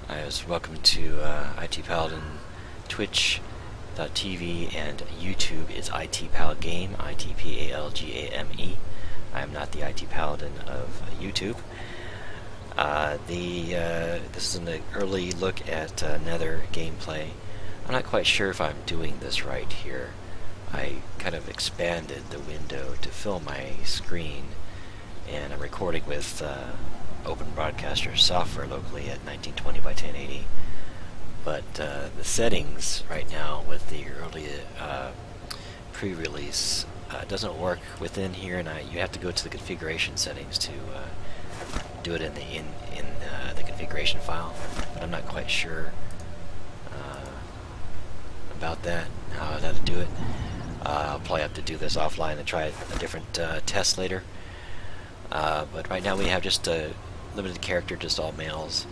Welcome to IT Paladin, Twitch.tv, and YouTube is IT Palgame, ITPALGAME. I am not the IT Paladin of YouTube. This is an early look at Nether gameplay. I'm not quite sure if I'm doing this right here. I kind of expanded the window to fill my screen, and I'm recording with Open Broadcaster software locally at 1920 by 1080. But the settings right now with the early pre-release doesn't work within here, and you have to go to the configuration settings to do it in the configuration file. But I'm not quite sure about that, how to do it. I'll probably have to do this offline and try a different test later. But right now we have just a limited character, just all males,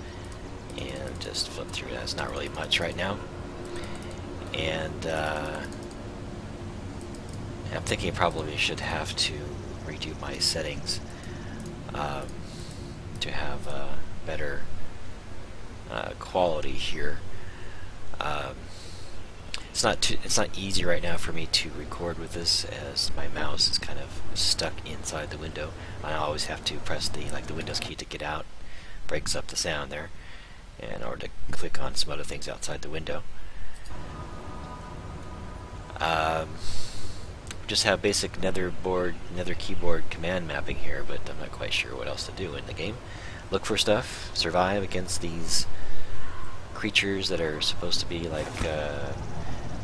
and just flip through. That's not really much right now. And I'm thinking I probably should have to redo my settings to have better quality here. It's not easy right now for me to record with this, as my mouse is kind of stuck inside the window. I always have to press the Windows key to get out. Breaks up the sound there, in order to click on some other things outside the window. Just have basic Nether keyboard command mapping here, but I'm not quite sure what else to do in the game. Look for stuff, survive against these creatures that are supposed to be like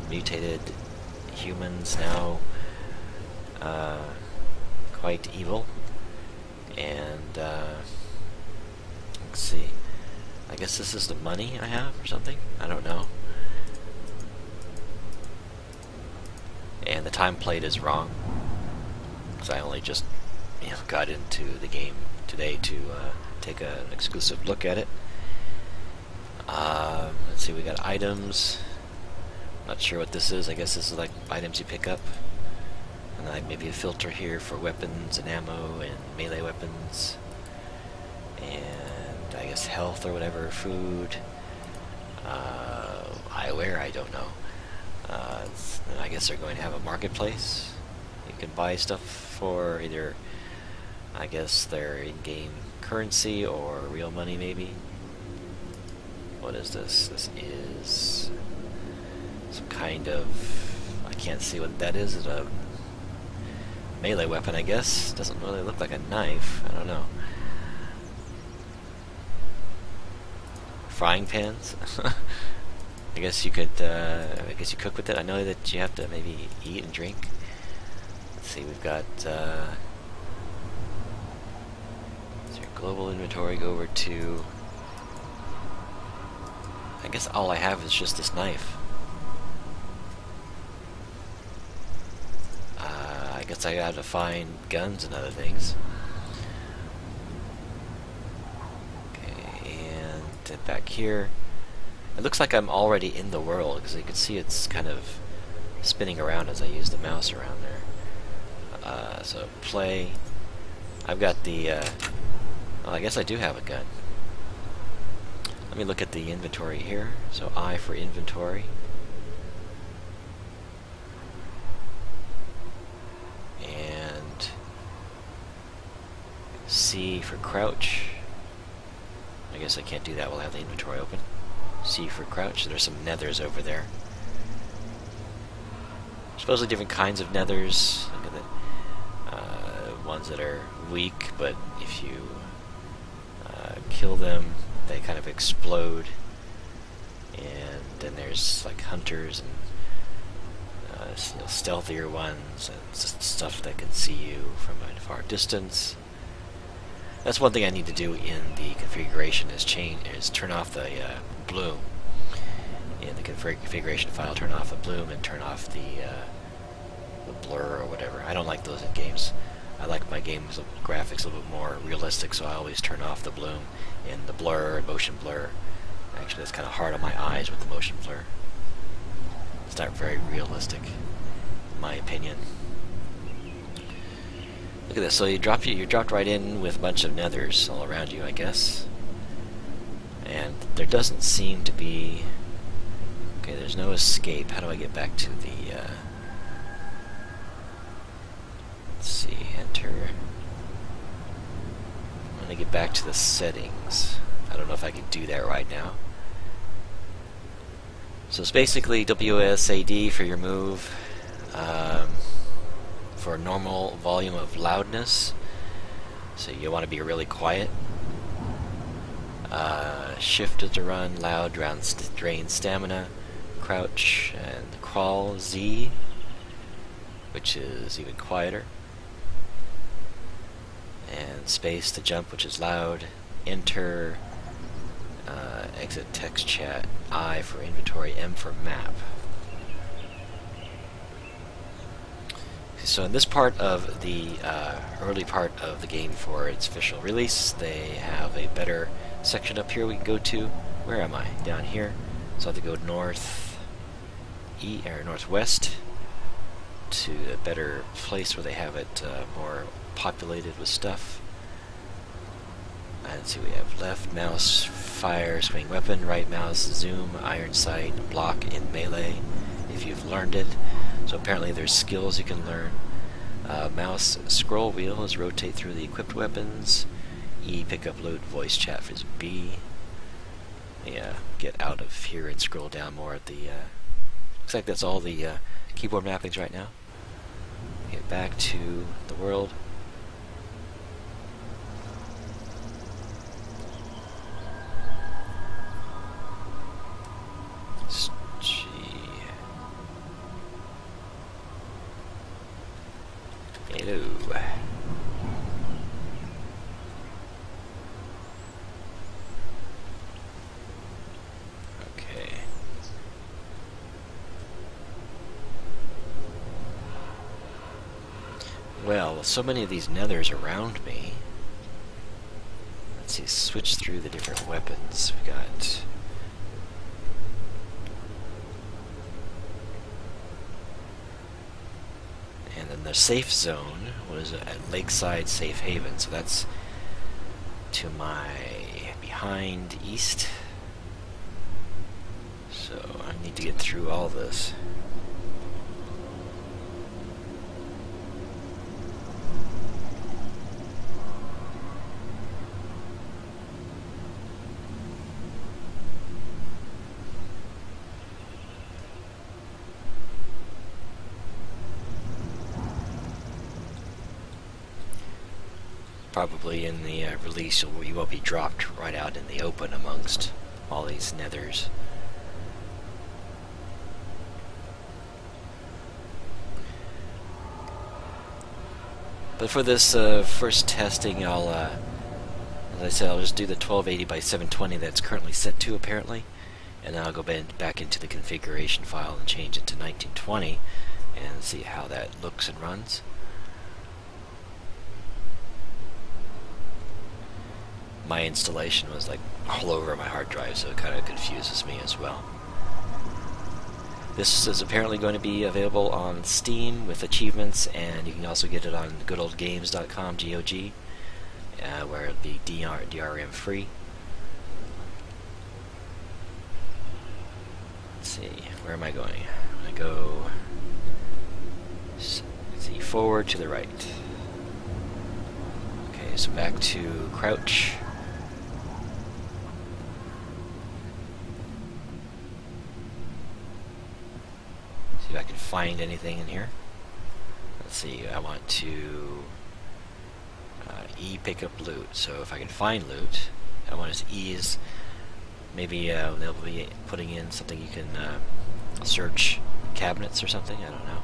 mutated humans now, quite evil. And let's see, I guess this is the money I have or something, I don't know. And the time played is wrong, because I only just got into the game today to take an exclusive look at it. Let's see, we got items. Not sure what this is. I guess this is like items you pick up. And like maybe a filter here for weapons and ammo and melee weapons. And I guess health or whatever, food. Eyewear, I don't know. I guess they're going to have a marketplace. You can buy stuff for either, I guess, their in-game currency or real money maybe. What is this? This is some kind of, I can't see what that is. It's a melee weapon, I guess. Doesn't really look like a knife. I don't know. Frying pans. I guess you could. I guess you cook with it. I know that you have to maybe eat and drink. Let's see. We've got. So your global inventory. Go over to. I guess all I have is just this knife. I guess I gotta find guns and other things. Okay, and back here. It looks like I'm already in the world, because you can see it's kind of spinning around as I use the mouse around there. So play. I've got the. Well, I guess I do have a gun. Let me look at the inventory here. So I for inventory. And C for crouch. I guess I can't do that while I have the inventory open. C for crouch. There's some nethers over there. Supposedly different kinds of nethers. Look at the ones that are weak, but if you kill them, they kind of explode. And then there's like hunters and stealthier ones, and stuff that can see you from a far distance. That's one thing I need to do in the configuration is turn off the bloom. In the configuration file, turn off the bloom and turn off the blur or whatever. I don't like those in games. I like my games graphics a little bit more realistic, so I always turn off the bloom and the blur and motion blur. Actually, that's kind of hard on my eyes with the motion blur. It's not very realistic, in my opinion. Look at this. So you dropped right in with a bunch of nethers all around you, I guess. And there doesn't seem to be... Okay, there's no escape. How do I get back to the... let's see, enter... I'm going to get back to the settings. I don't know if I can do that right now. So it's basically WSAD for your move, for normal volume of loudness. So you want to be really quiet. Shift is to run, loud drain stamina, crouch and crawl Z, which is even quieter, and space to jump, which is loud, enter, exit text chat, I for inventory, M for map. So in this part of the early part of the game for its official release, they have a better section up here we can go to. Where am I? Down here. So I have to go northwest to a better place where they have it more populated with stuff. And see, we have left mouse fire swing weapon, right mouse zoom, iron sight, block in melee if you've learned it. So apparently there's skills you can learn. Mouse scroll wheel is rotate through the equipped weapons. E pick up loot, voice chat for B. Yeah, get out of here and scroll down more at the... looks like that's all the keyboard mappings right now. Get back to the world. Hello. Okay. Well, with so many of these nethers around me, let's see, switch through the different weapons. We got... And then the safe zone was at Lakeside Safe Haven, so that's to my behind east. So I need to get through all this. Probably in the release you will be dropped right out in the open amongst all these nethers. But for this first testing, I'll, as I said, I'll just do the 1280 by 720 that's currently set to, apparently, and then I'll go back into the configuration file and change it to 1920 and see how that looks and runs. My installation was like all over my hard drive, so it kind of confuses me as well. This is apparently going to be available on Steam with achievements, and you can also get it on goodoldgames.com, GOG, where it'll be DRM free. Let's see, where am I going? I'm going to go, let's see, forward to the right. Okay, so back to crouch. See if I can find anything in here. Let's see, I want to E pick up loot. So if I can find loot, I want to E is maybe they'll be putting in something you can search cabinets or something, I don't know.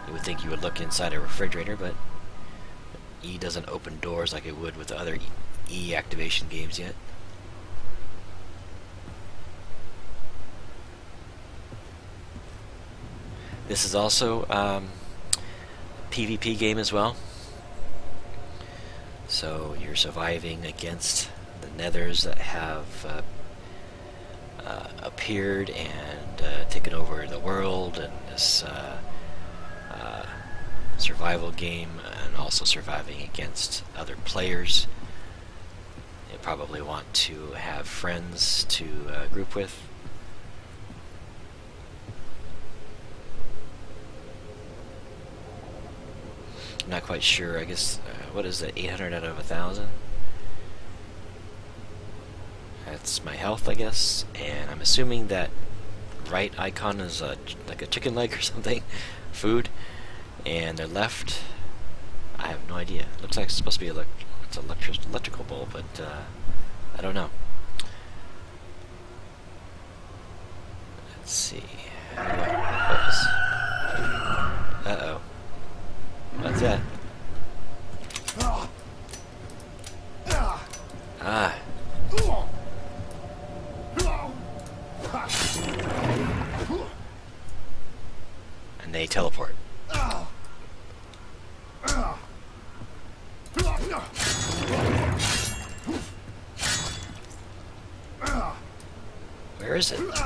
You would think you would look inside a refrigerator, but E doesn't open doors like it would with the other E activation games yet. This is also a PvP game as well. So you're surviving against the nethers that have appeared and taken over the world, and this survival game, and also surviving against other players. probably want to have friends to group with. I'm not quite sure. I guess, what is it, 800 out of 1,000? That's my health, I guess, and I'm assuming that right icon is like a chicken leg or something, food, and the left, I have no idea. Looks like it's supposed to be it's an electrical bulb, but I don't know. Let's see. Oops. Uh-oh. What's that? Ah. And they teleport. Where is it? Okay,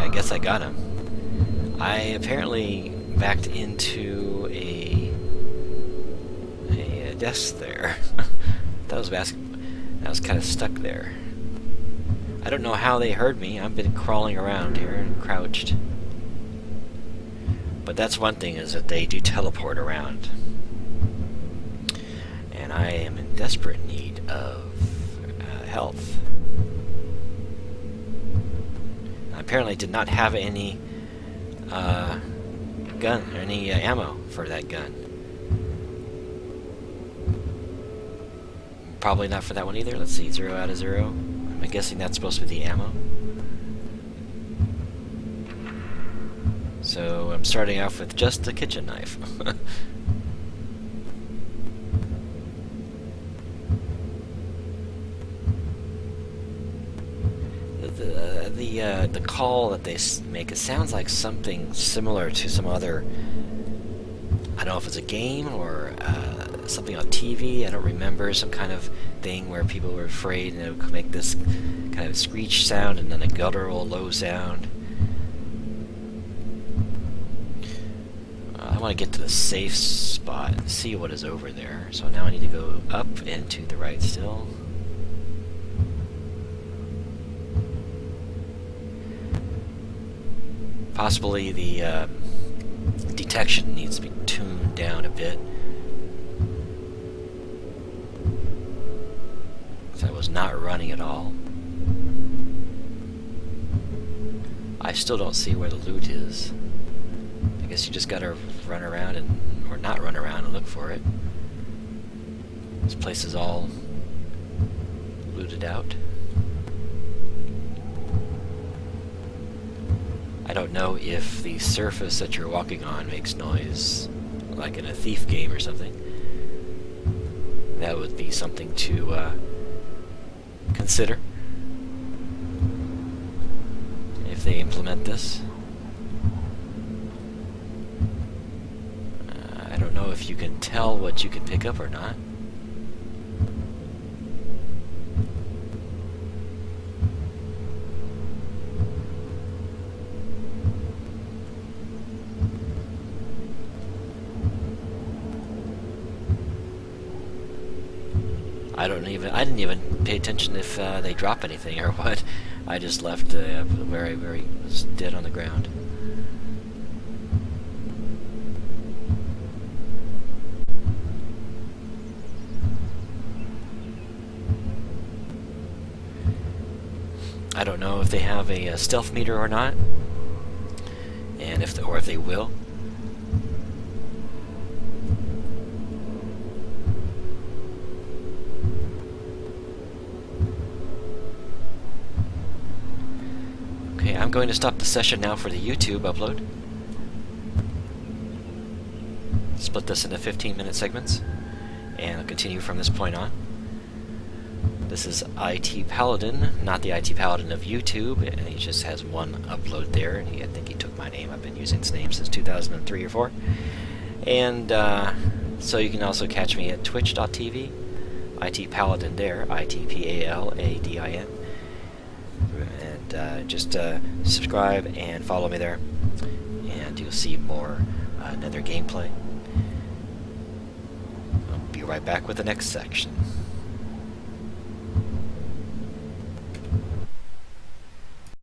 I guess I got him. I apparently backed into a desk there. That was kind of stuck there. I don't know how they heard me. I've been crawling around here and crouched. But that's one thing, is that they do teleport around. And I am in desperate need of health. I apparently did not have any gun or any ammo for that gun. Probably not for that one either. Let's see, 0 out of 0. I'm guessing that's supposed to be the ammo. So I'm starting off with just the kitchen knife. The call that they make, it sounds like something similar to some other, I don't know if it's a game or something on TV, I don't remember, some kind of thing where people were afraid and it would make this kind of screech sound and then a guttural low sound. I want to get to the safe spot and see what is over there. So now I need to go up and to the right still. Possibly the detection needs to be tuned down a bit. So I was not running at all. I still don't see where the loot is. I guess you just gotta run around or not run around and look for it. This place is all looted out. I don't know if the surface that you're walking on makes noise, like in a Thief game or something. That would be something to consider if they implement this. I don't know if you can tell what you can pick up or not. I didn't even pay attention if they drop anything or what. I just left where he was dead on the ground. I don't know if they have a stealth meter or not, and if they will. Okay, I'm going to stop the session now for the YouTube upload. Split this into 15-minute segments, and I'll continue from this point on. This is IT Paladin, not the IT Paladin of YouTube, and he just has one upload there, and I think he took my name. I've been using his name since 2003 or 4. And so you can also catch me at twitch.tv, IT Paladin there, ITPALADIN. And just subscribe and follow me there, and you'll see more Nether gameplay. right back with the next section.